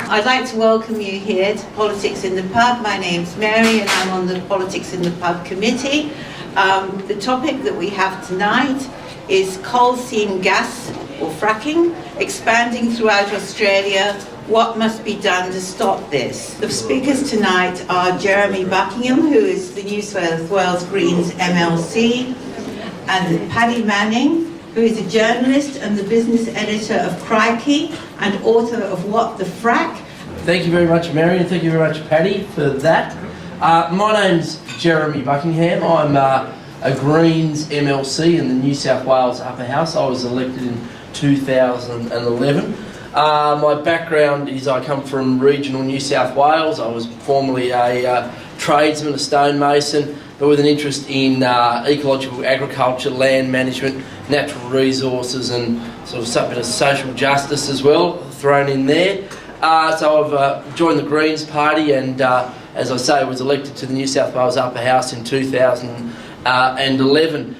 I'd like to welcome you here to Politics in the Pub. My name's Mary and I'm on the Politics in the Pub committee. The topic that we have tonight is coal seam gas or fracking expanding throughout Australia. What must be done to stop this? The speakers tonight are Jeremy Buckingham, who is the New South Wales Greens MLC, and Paddy Manning, who is a journalist and the business editor of FRACKIng and author of What the Frack. Thank you very much, Mary, and thank you very much, Paddy, for that. My name's Jeremy Buckingham. I'm a Greens MLC in the New South Wales Upper House. I was elected in 2011. My background is I come from regional New South Wales. I was formerly a tradesman, a stonemason, but with an interest in ecological agriculture, land management, natural resources, and sort of a bit of social justice as well thrown in there. So I've joined the Greens Party and, as I say, was elected to the New South Wales Upper House in 2011.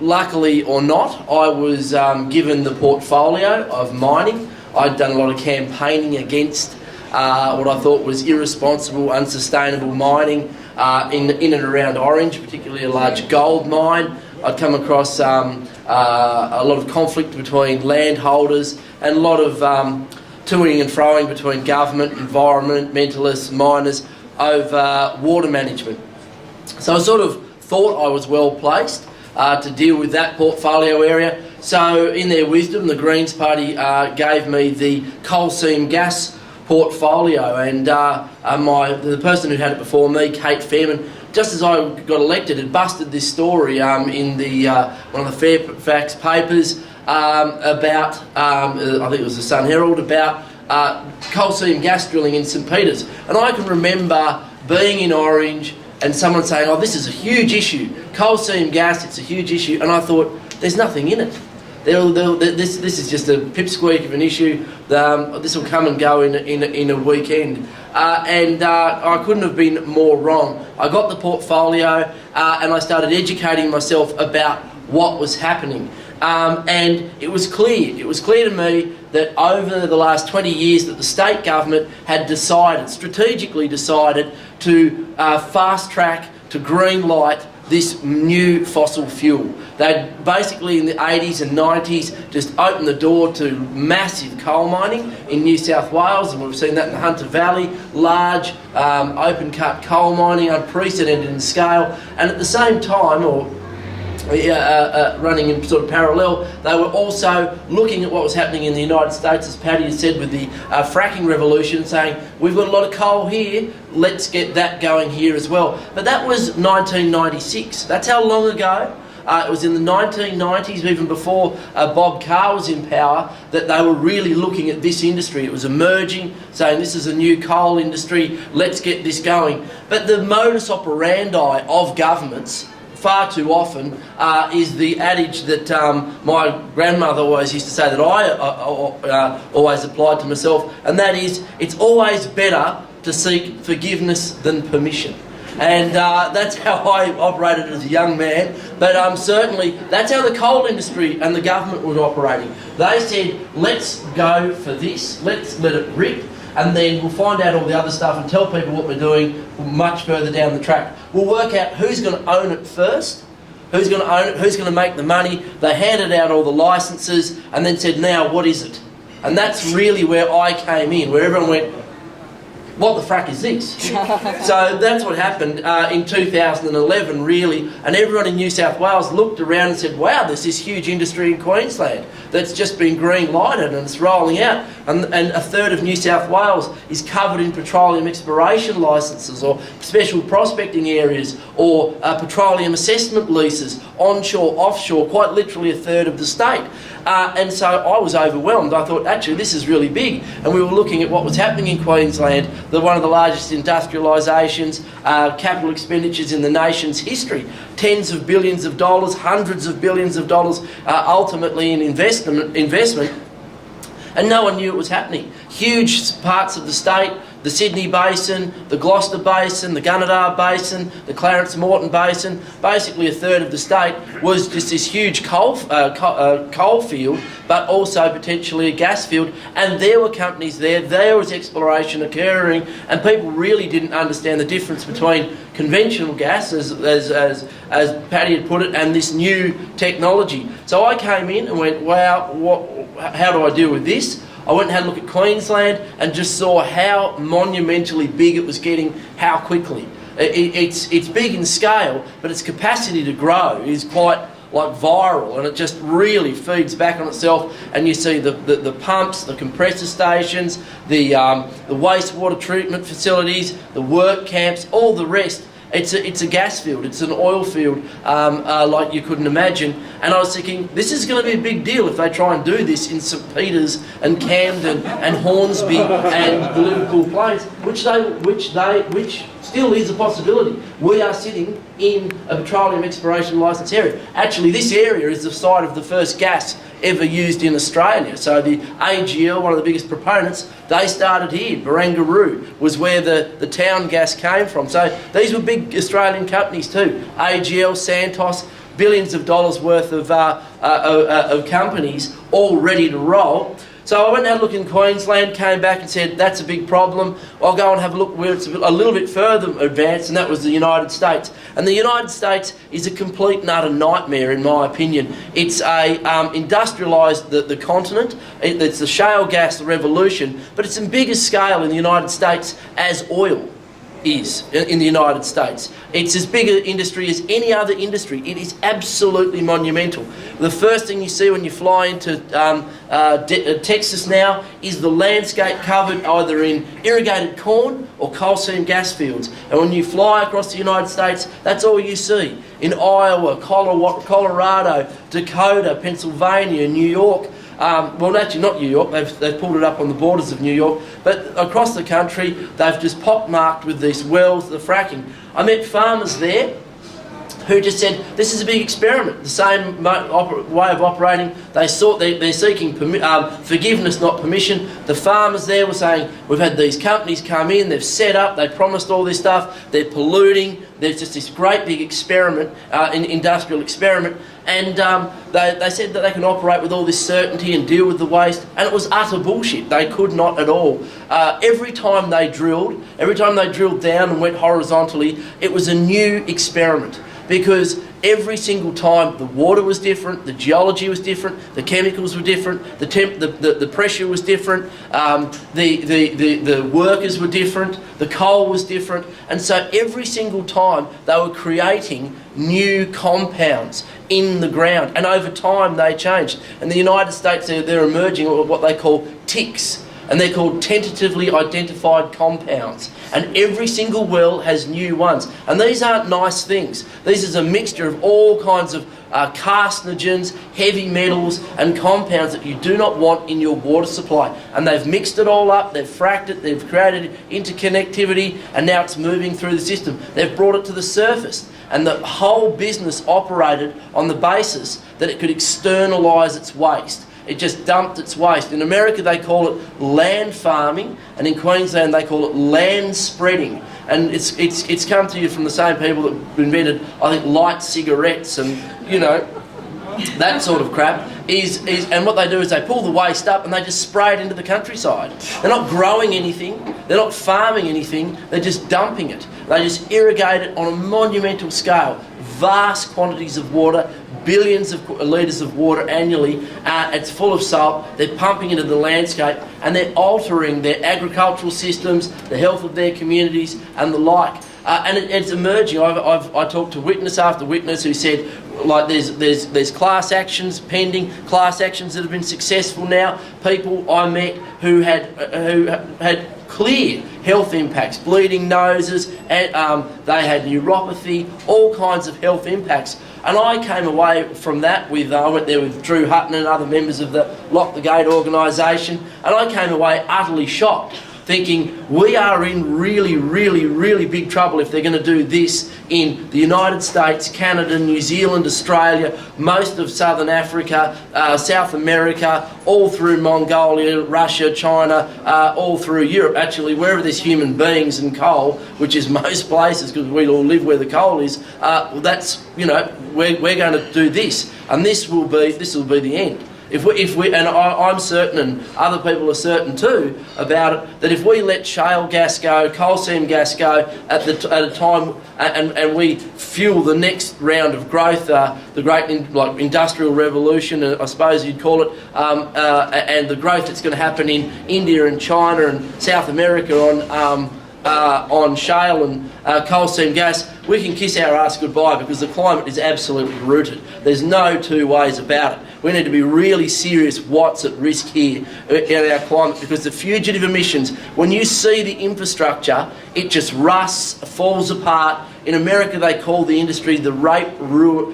Luckily or not, I was given the portfolio of mining. I'd done a lot of campaigning against what I thought was irresponsible, unsustainable mining in and around Orange, particularly a large gold mine. I'd come across a lot of conflict between landholders and a lot of toing and froing between government, environmentalists, miners over water management. So I sort of thought I was well placed to deal with that portfolio area. So in their wisdom, the Greens Party gave me the coal seam gas portfolio, and the person who had it before me, Kate Fairman, just as I got elected, had busted this story in the one of the Fairfax papers about, I think it was the Sun Herald, about coal seam gas drilling in St Peters. And I can remember being in Orange and someone saying, oh, this is a huge issue. Coal seam gas, it's a huge issue. And I thought, there's nothing in it. This is just a pipsqueak of an issue. This will come and go in a weekend. I couldn't have been more wrong. I got the portfolio and I started educating myself about what was happening. And it was clear to me that over the last 20 years that the state government had strategically decided to fast track, to green light this new fossil fuel. They'd basically in the 80s and 90s just opened the door to massive coal mining in New South Wales, and we've seen that in the Hunter Valley, large open cut coal mining, unprecedented in scale, and at the same time, running in sort of parallel, they were also looking at what was happening in the United States, as Paddy has said, with the fracking revolution, saying, we've got a lot of coal here, let's get that going here as well. But that was 1996. That's how long ago. It was in the 1990s, even before Bob Carr was in power, that they were really looking at this industry. It was emerging, saying this is a new coal industry, let's get this going. But the modus operandi of governments far too often is the adage that my grandmother always used to say, that I always applied to myself, and that is, it's always better to seek forgiveness than permission. And that's how I operated as a young man, but certainly that's how the coal industry and the government was operating. They said, let's go for this, let's let it rip, and then we'll find out all the other stuff and tell people what we're doing much further down the track. We'll work out who's going to own it first, who's going to own it, who's going to make the money. They handed out all the licences and then said, now what is it? And that's really where I came in, where everyone went, what the frack is this? So that's what happened in 2011, really, and everyone in New South Wales looked around and said, wow, there's this huge industry in Queensland that's just been green lighted and it's rolling out, and a third of New South Wales is covered in petroleum exploration licences or special prospecting areas or petroleum assessment leases, onshore, offshore, quite literally a third of the state. And so I was overwhelmed. I thought, actually, this is really big. And we were looking at what was happening in Queensland, one of the largest industrialisations, capital expenditures in the nation's history. Tens of billions of dollars, hundreds of billions of dollars, ultimately in investment. And no one knew it was happening. Huge parts of the state the Sydney Basin, the Gloucester Basin, the Gunnedah Basin, the Clarence Morton Basin, basically a third of the state was just this huge coal field, but also potentially a gas field, and there were companies there was exploration occurring, and people really didn't understand the difference between conventional gas, as Paddy had put it, and this new technology. So I came in and went, wow, how do I deal with this? I went and had a look at Queensland and just saw how monumentally big it was getting, how quickly. It's big in scale, but its capacity to grow is quite like viral, and it just really feeds back on itself. And you see the pumps, the compressor stations, the wastewater treatment facilities, the work camps, all the rest. It's a gas field, it's an oil field, like you couldn't imagine. And I was thinking, this is going to be a big deal if they try and do this in St Peters and Camden and Hornsby and the Liverpool Plains, which still is a possibility. We are sitting in a petroleum exploration licence area. Actually, this area is the site of the first gas ever used in Australia. So the AGL, one of the biggest proponents, they started here. Barangaroo was where the town gas came from. So these were big Australian companies too. AGL, Santos, billions of dollars worth of companies all ready to roll. So I went and had a look in Queensland, came back and said, that's a big problem. I'll go and have a look where it's a little bit further advanced, and that was the United States. And the United States is a complete and utter nightmare, in my opinion. It's industrialised the continent. It's the shale gas revolution, but it's in bigger scale in the United States as oil is in the United States. It's as big an industry as any other industry. It is absolutely monumental. The first thing you see when you fly into Texas now is the landscape covered either in irrigated corn or coal seam gas fields. And when you fly across the United States, that's all you see. In Iowa, Colorado, Dakota, Pennsylvania, New York, well, actually not New York, they've pulled it up on the borders of New York, but across the country they've just pockmarked with these wells, the fracking. I met farmers there who just said, this is a big experiment, the same way of operating. They're seeking forgiveness, not permission. The farmers there were saying, we've had these companies come in, they've set up, they promised all this stuff, they're polluting, there's just this great big experiment, an industrial experiment, and they said that they can operate with all this certainty and deal with the waste, and it was utter bullshit. They could not at all. Every time they drilled down and went horizontally, it was a new experiment, because every single time the water was different, the geology was different, the chemicals were different, the pressure was different, the workers were different, the coal was different, and so every single time they were creating new compounds in the ground, and over time they changed. In the United States they're emerging what they call TICs, and they're called tentatively identified compounds. And every single well has new ones. And these aren't nice things. These is a mixture of all kinds of carcinogens, heavy metals and compounds that you do not want in your water supply. And they've mixed it all up, they've fracked it, they've created interconnectivity, and now it's moving through the system. They've brought it to the surface. And the whole business operated on the basis that it could externalise its waste. It just dumped its waste. In America they call it land farming, and in Queensland they call it land spreading. And it's come to you from the same people that invented, I think, light cigarettes and, you know, that sort of crap. And what they do is they pull the waste up and they just spray it into the countryside. They're not growing anything, they're not farming anything, they're just dumping it. They just irrigate it on a monumental scale. Vast quantities of water, billions of litres of water annually. It's full of salt. They're pumping into the landscape, and they're altering their agricultural systems, the health of their communities, and the like. And it's emerging. I talked to witness after witness who said, like, there's class actions pending, class actions that have been successful now. People I met who had clear health impacts, bleeding noses, and they had neuropathy, all kinds of health impacts. And I came away from that with, I went there with Drew Hutton and other members of the Lock the Gate organisation, and I came away utterly shocked thinking we are in really, really, really big trouble if they're going to do this in the United States, Canada, New Zealand, Australia, most of Southern Africa, South America, all through Mongolia, Russia, China, all through Europe. Actually, wherever there's human beings and coal, which is most places because we all live where the coal is, well, that's, you know, we're going to do this, and this will be the end. If we, and I'm certain, and other people are certain too about it, that if we let shale gas go, coal seam gas go at a time, and we fuel the next round of growth, the great industrial revolution, I suppose you'd call it, and the growth that's going to happen in India and China and South America on shale and coal seam gas, we can kiss our ass goodbye, because the climate is absolutely rooted. There's no two ways about it. We need to be really serious what's at risk here in our climate, because the fugitive emissions, when you see the infrastructure, it just rusts, falls apart. In America, they call the industry the rape, ruin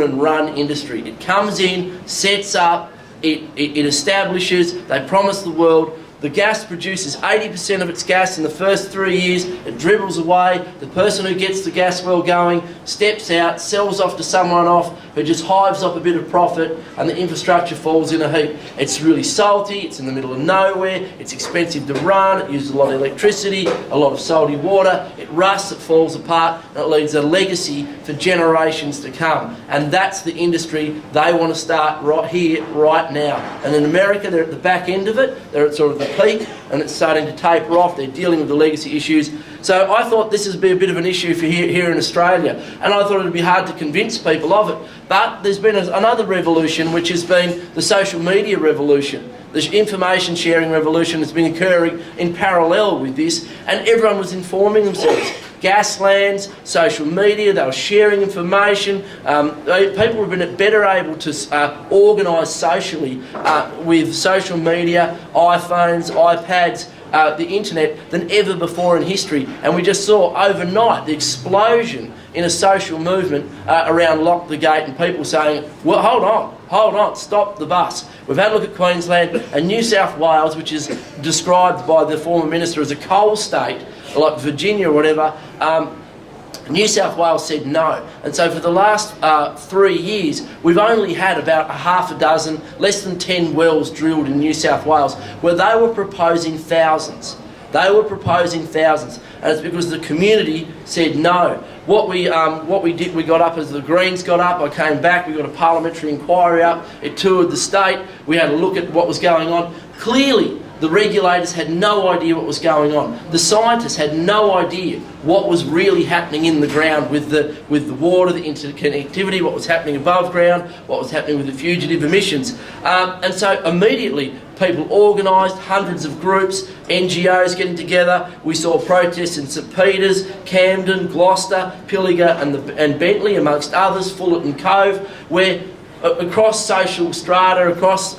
and run industry. It comes in, sets up, it establishes, they promise the world. The gas produces 80% of its gas in the first 3 years. It dribbles away. The person who gets the gas well going steps out, sells off to someone off who just hives up a bit of profit, and the infrastructure falls in a heap. It's really salty. It's in the middle of nowhere. It's expensive to run. It uses a lot of electricity, a lot of salty water. It rusts. It falls apart, and it leaves a legacy for generations to come. And that's the industry they want to start right here, right now. And in America, they're at the back end of it. They're at sort of the peak, and it's starting to taper off. They're dealing with the legacy issues. So I thought this would be a bit of an issue for here in Australia, and I thought it would be hard to convince people of it. But there's been another revolution, which has been the social media revolution. The information sharing revolution has been occurring in parallel with this, and everyone was informing themselves. Gaslands, social media, they were sharing information. People have been better able to organise socially with social media, iPhones, iPads, the internet than ever before in history. And we just saw overnight the explosion in a social movement around Lock the Gate, and people saying, well, hold on, stop the bus. We've had a look at Queensland and New South Wales, which is described by the former minister as a coal state, like Virginia or whatever. New South Wales said no. And so for the last 3 years, we've only had about half a dozen, less than 10 wells drilled in New South Wales, where they were proposing thousands. They were proposing thousands. And it's because the community said no. What we did, we got up as the Greens got up, I came back, we got a parliamentary inquiry up, it toured the state, we had a look at what was going on. Clearly, the regulators had no idea what was going on. The scientists had no idea what was really happening in the ground with the water, the interconnectivity, what was happening above ground, what was happening with the fugitive emissions. And so immediately people organised, hundreds of groups, NGOs getting together. We saw protests in St Peters, Camden, Gloucester, Pilliga and Bentley, amongst others, Fullerton Cove, where across social strata, across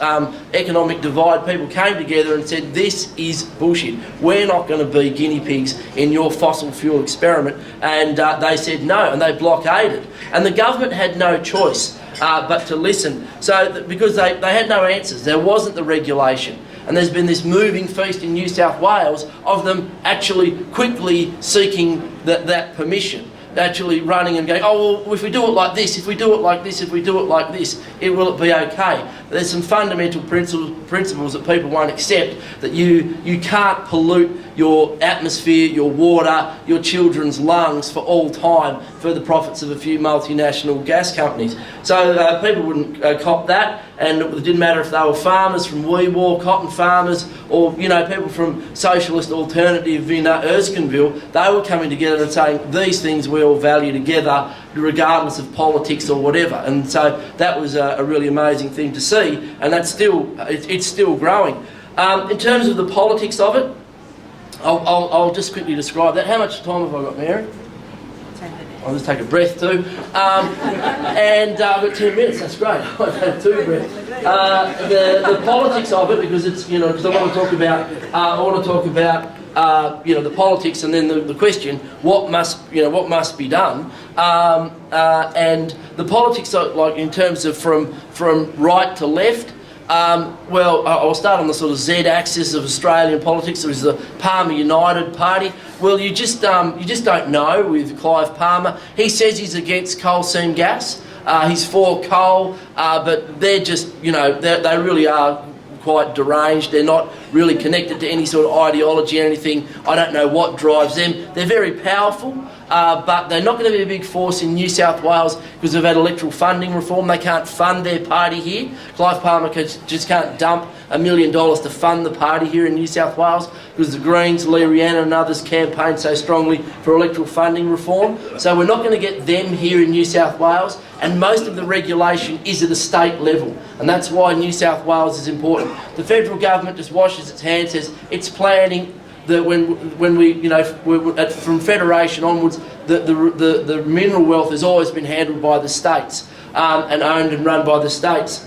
economic divide, people came together and said, this is bullshit. We're not going to be guinea pigs in your fossil fuel experiment. And they said no, and they blockaded. And the government had no choice but to listen. So because they had no answers, there wasn't the regulation. And there's been this moving feast in New South Wales of them actually quickly seeking that permission. Actually running and going, oh, well, if we do it like this, if we do it like this, if we do it like this, will it be okay? There's some fundamental principles that people won't accept, that you can't pollute your atmosphere, your water, your children's lungs for all time for the profits of a few multinational gas companies. So people wouldn't cop that, and it didn't matter if they were farmers from Wee Waa, cotton farmers, or people from socialist alternative in Erskineville. They were coming together and saying, these things we all value together, regardless of politics or whatever. And so that was a really amazing thing to see, and that's it's still growing. In terms of the politics of it, I'll just quickly describe that. How much time have I got, Mary? I'll just take a breath too. And I've got 10 minutes, that's great. I've had 2 breaths. The politics of it, because it's, because I want to talk about, the politics, and then the question, what must be done, and the politics, like in terms of from right to left, Well, I'll start on the sort of Z-axis of Australian politics. There was the Palmer United Party. Well, you just don't know with Clive Palmer. He says he's against coal seam gas. He's for coal, but they're just, you know, they really are quite deranged. They're not really connected to any sort of ideology or anything. I don't know what drives them. They're very powerful, but they're not going to be a big force in New South Wales because they've had electoral funding reform. They can't fund their party here. Clive Palmer just can't dump $1 million to fund the party here in New South Wales because the Greens, Lee Rhiannon and others campaigned so strongly for electoral funding reform. So we're not going to get them here in New South Wales, and most of the regulation is at a state level, and that's why New South Wales is important. The federal government just washes its hands, says it's planning that when we, you know, from federation onwards, the mineral wealth has always been handled by the states and owned and run by the states.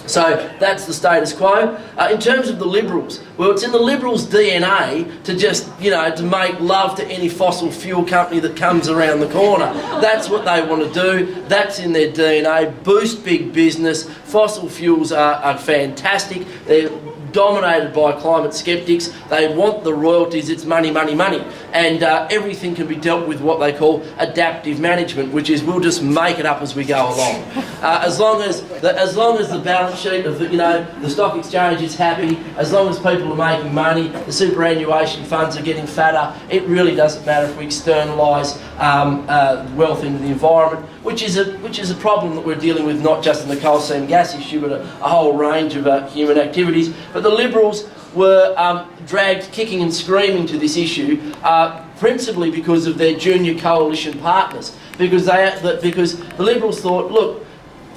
So that's the status quo. In terms of the Liberals, well, it's in the Liberals' DNA to just, you know, to make love to any fossil fuel company that comes around the corner. That's what they want to do. That's in their DNA. Boost big business. Fossil fuels are fantastic. They're dominated by climate skeptics. They want the royalties. It's money, money, money. And everything can be dealt with what they call adaptive management, which is we'll just make it up as we go along. As long as the balance sheet of the stock exchange is happy, as long as people are making money, the superannuation funds are getting fatter, it really doesn't matter if we externalise wealth into the environment, which is a problem that we're dealing with not just in the coal seam gas issue, but a whole range of human activities. But the Liberals were dragged kicking and screaming to this issue, principally because of their junior coalition partners, because the Liberals thought, look,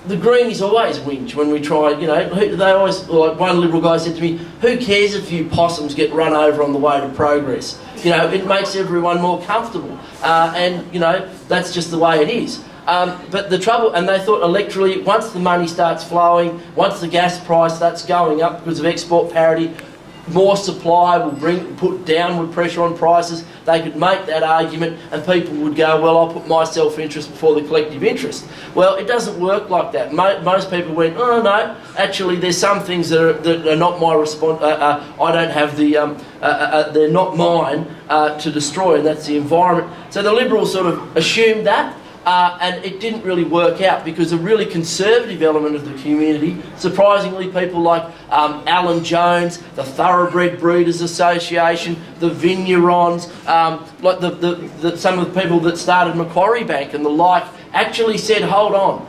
the Greens always whinge when we try, they always, like one Liberal guy said to me, who cares if a few possums get run over on the way to progress? It makes everyone more comfortable, and that's just the way it is. But the trouble, and they thought electorally, once the money starts flowing, once the gas price starts going up because of export parity, more supply will put downward pressure on prices. They could make that argument and people would go, well, I'll put my self-interest before the collective interest. Well, it doesn't work like that. Most people went, oh no, actually there's some things that are not my response, I don't have the, they're not mine to destroy, and that's the environment. So the Liberals sort of assumed that. And it didn't really work out because a really conservative element of the community, surprisingly, people like Alan Jones, the Thoroughbred Breeders Association, the Vignerons, like some of the people that started Macquarie Bank and the like, actually said, hold on,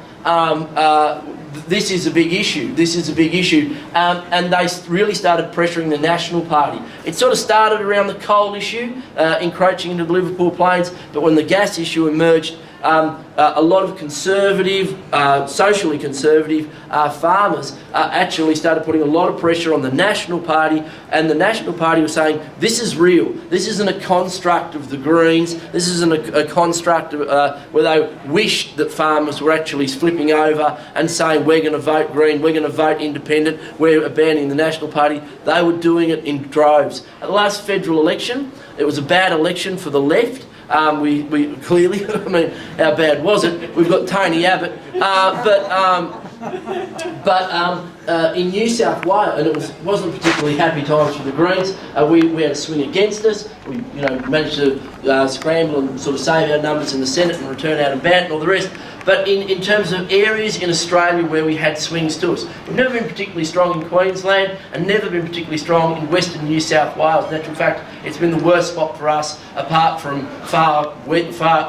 this is a big issue, this is a big issue. And they really started pressuring the National Party. It sort of started around the coal issue, encroaching into the Liverpool Plains, but when the gas issue emerged, a lot of conservative, socially conservative farmers actually started putting a lot of pressure on the National Party, and the National Party was saying, this is real, this isn't a construct of the Greens, this isn't a construct of, where they wished that farmers were actually flipping over and saying, we're going to vote Green, we're going to vote Independent, we're abandoning the National Party. They were doing it in droves. At the last federal election, it was a bad election for the left. We clearly, I mean, how bad was it? We've got Tony Abbott, but in New South Wales, and it wasn't particularly happy times for the Greens. We had a swing against us. We managed to scramble and sort of save our numbers in the Senate and return out of bat and all the rest. But in terms of areas in Australia where we had swings to us, we've never been particularly strong in Queensland and never been particularly strong in Western New South Wales. In actual fact, it's been the worst spot for us, apart from far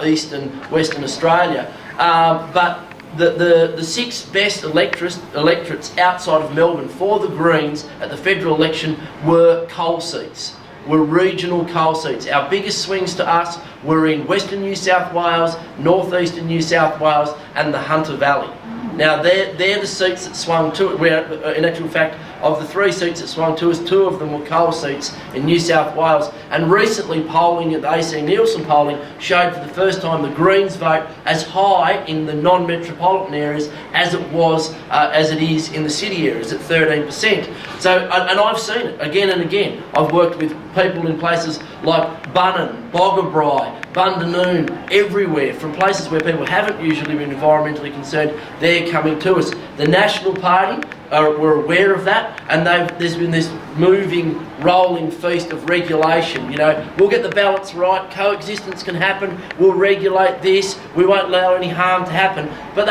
east and Western Australia. But the six best electorates outside of Melbourne for the Greens at the federal election were coal seats, were regional coal seats. Our biggest swings to us were in Western New South Wales, Northeastern New South Wales and the Hunter Valley. Now they're the seats that swung to it, where in actual fact of the 3 seats that swung to us, 2 of them were coal seats in New South Wales. And recently polling at the AC Nielsen polling showed for the first time the Greens vote as high in the non-metropolitan areas as it is in the city areas at 13%. So, and I've seen it again and again. I've worked with people in places like Bunnan, Boggabri, Bundanoon, everywhere, from places where people haven't usually been environmentally concerned. They're coming to us. The National Party were aware of that, and there's been this moving, rolling feast of regulation. You know, we'll get the balance right, coexistence can happen, we'll regulate this, we won't allow any harm to happen. But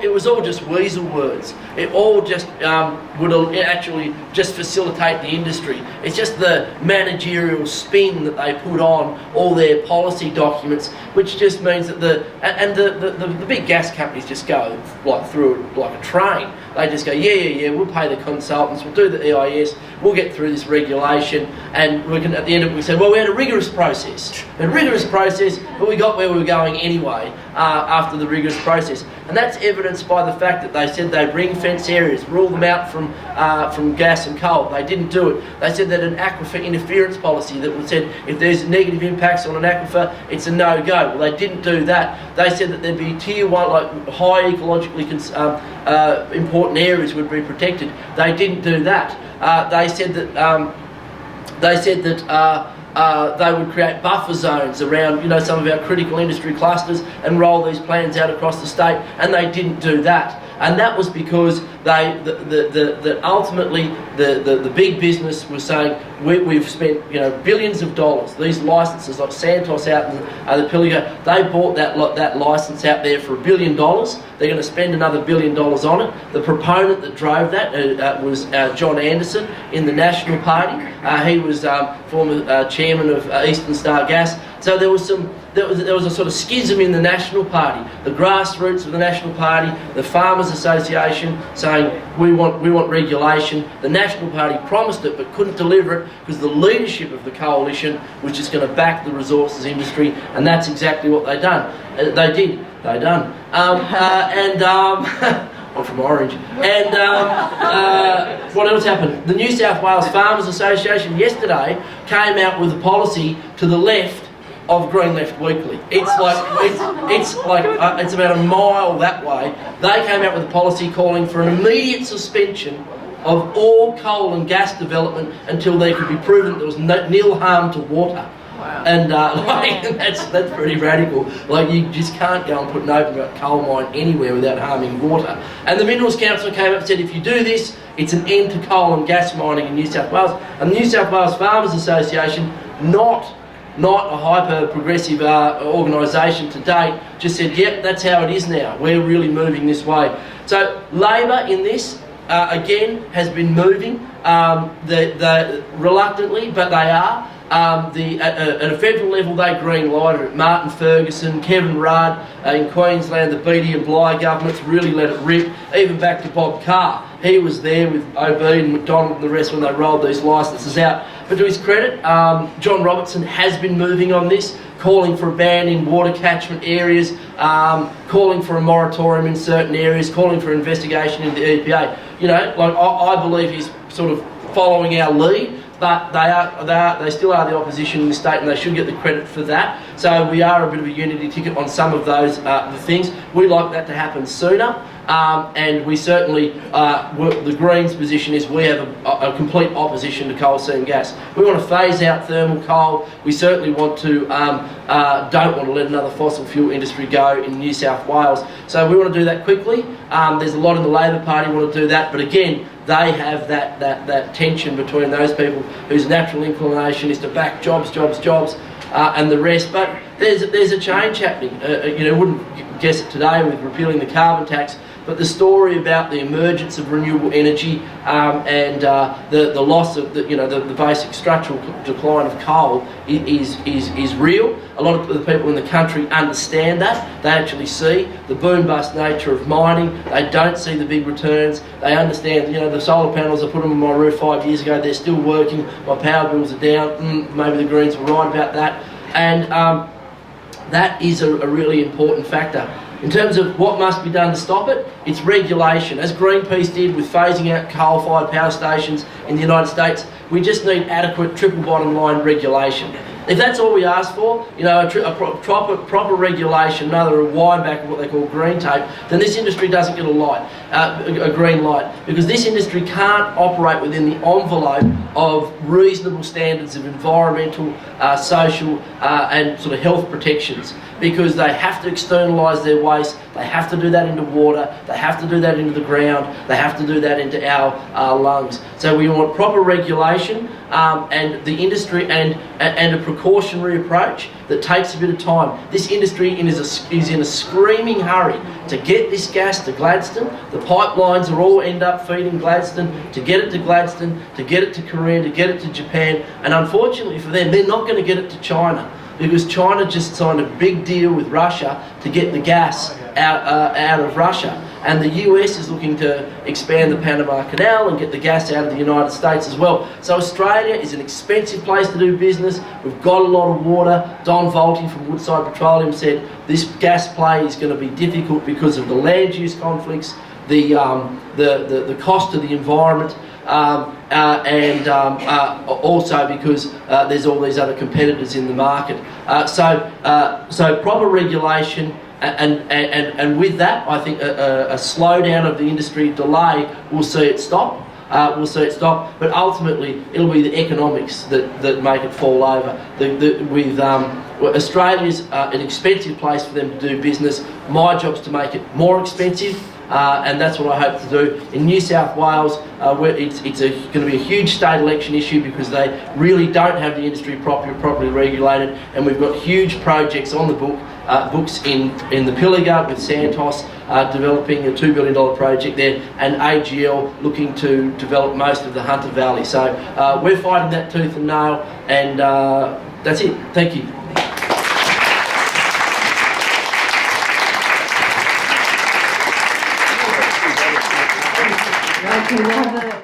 it was all just weasel words. It all just would actually just facilitate the industry. It's just the managerial spin that they put on all their policy documents, which just means that the big gas companies just go through it like a train. They just go, yeah, we'll pay the consultants, we'll do the EIS, we'll get through this regulation, and we can, at the end of it, we say, well, we had a rigorous process. But we got where we were going anyway after the rigorous process. And that's evidenced by the fact that they said they'd ring-fence areas, rule them out from gas and coal. They didn't do it. They said that an aquifer interference policy that said if there's negative impacts on an aquifer, it's a no-go. Well, they didn't do that. They said that there'd be tier 1, like high ecologically important areas would be protected. They didn't do that. They said that they would create buffer zones around, some of our critical industry clusters and roll these plans out across the state, and they didn't do that. And that was because ultimately the big business was saying we've spent billions of dollars. These licenses like Santos out in the Pilliga, they bought that license out there for $1 billion. They're going to spend another $1 billion on it. The proponent that drove that was John Anderson in the National Party. He was former chairman of Eastern Star Gas. So there was a sort of schism in the National Party, the grassroots of the National Party, the Farmers Association saying we want regulation. The National Party promised it but couldn't deliver it because the leadership of the coalition was just going to back the resources industry, and that's exactly what they done. I'm from Orange. And what else happened? The New South Wales Farmers Association yesterday came out with a policy to the left of Green Left Weekly. It's about a mile that way. They came out with a policy calling for an immediate suspension of all coal and gas development until there could be proven that there was nil harm to water. Wow. And that's pretty radical. Like, you just can't go and put an open coal mine anywhere without harming water. And the Minerals Council came up and said, if you do this, it's an end to coal and gas mining in New South Wales. And the New South Wales Farmers Association, not a hyper-progressive organisation to date, just said, yep, that's how it is now. We're really moving this way. So Labor in this, again, has been moving reluctantly, but they are. At a federal level, they green lighted it. Martin Ferguson, Kevin Rudd in Queensland, the Beattie and Bligh governments really let it rip. Even back to Bob Carr, he was there with OB and McDonald and the rest when they rolled these licences out. But to his credit, John Robertson has been moving on this, calling for a ban in water catchment areas, calling for a moratorium in certain areas, calling for investigation into the EPA. I believe he's sort of following our lead. But they still are the opposition in the state, and they should get the credit for that. So we are a bit of a unity ticket on some of those things. We like that to happen sooner, and we certainly, the Greens' position is we have a complete opposition to coal seam gas. We want to phase out thermal coal. We certainly want to, don't want to let another fossil fuel industry go in New South Wales. So we want to do that quickly. There's a lot in the Labor Party want to do that, but again, they have that tension between those people whose natural inclination is to back jobs, and the rest. But there's a change happening. Wouldn't guess it today with repealing the carbon tax, but the story about the emergence of renewable energy and the loss of the basic structural decline of coal is real. A lot of the people in the country understand that. They actually see the boom-bust nature of mining. They don't see the big returns. They understand, the solar panels, I put them on my roof 5 years ago, they're still working, my power bills are down, maybe the Greens were right about that. And that is a really important factor. In terms of what must be done to stop it, it's regulation. As Greenpeace did with phasing out coal-fired power stations in the United States, we just need adequate triple bottom line regulation. If that's all we ask for, you know, proper regulation, another wind back of what they call green tape, then this industry doesn't get a green light, because this industry can't operate within the envelope of reasonable standards of environmental, social and sort of health protections, because they have to externalise their waste, they have to do that into water, they have to do that into the ground, they have to do that into our lungs. So we want proper regulation and the industry and a precautionary approach that takes a bit of time. This industry is in a screaming hurry to get this gas to Gladstone. The pipelines are all end up feeding Gladstone, to get it to Gladstone, to get it to Korea, to get it to Japan, and unfortunately for them, they're not going to get it to China, because China just signed a big deal with Russia to get the gas out of Russia. And the US is looking to expand the Panama Canal and get the gas out of the United States as well. So Australia is an expensive place to do business. We've got a lot of water. Don Volti from Woodside Petroleum said this gas play is going to be difficult because of the land use conflicts, the cost to the environment, and also because there's all these other competitors in the market. So proper regulation, and with that, I think a slowdown of the industry delay will see it stop. But ultimately it'll be the economics that make it fall over. Australia's an expensive place for them to do business. My job's to make it more expensive. And that's what I hope to do. In New South Wales, it's going to be a huge state election issue, because they really don't have the industry properly regulated, and we've got huge projects on the books in the Pilliga with Santos developing a $2 billion project there, and AGL looking to develop most of the Hunter Valley. So we're fighting that tooth and nail, and that's it. Thank you. Okay, we have a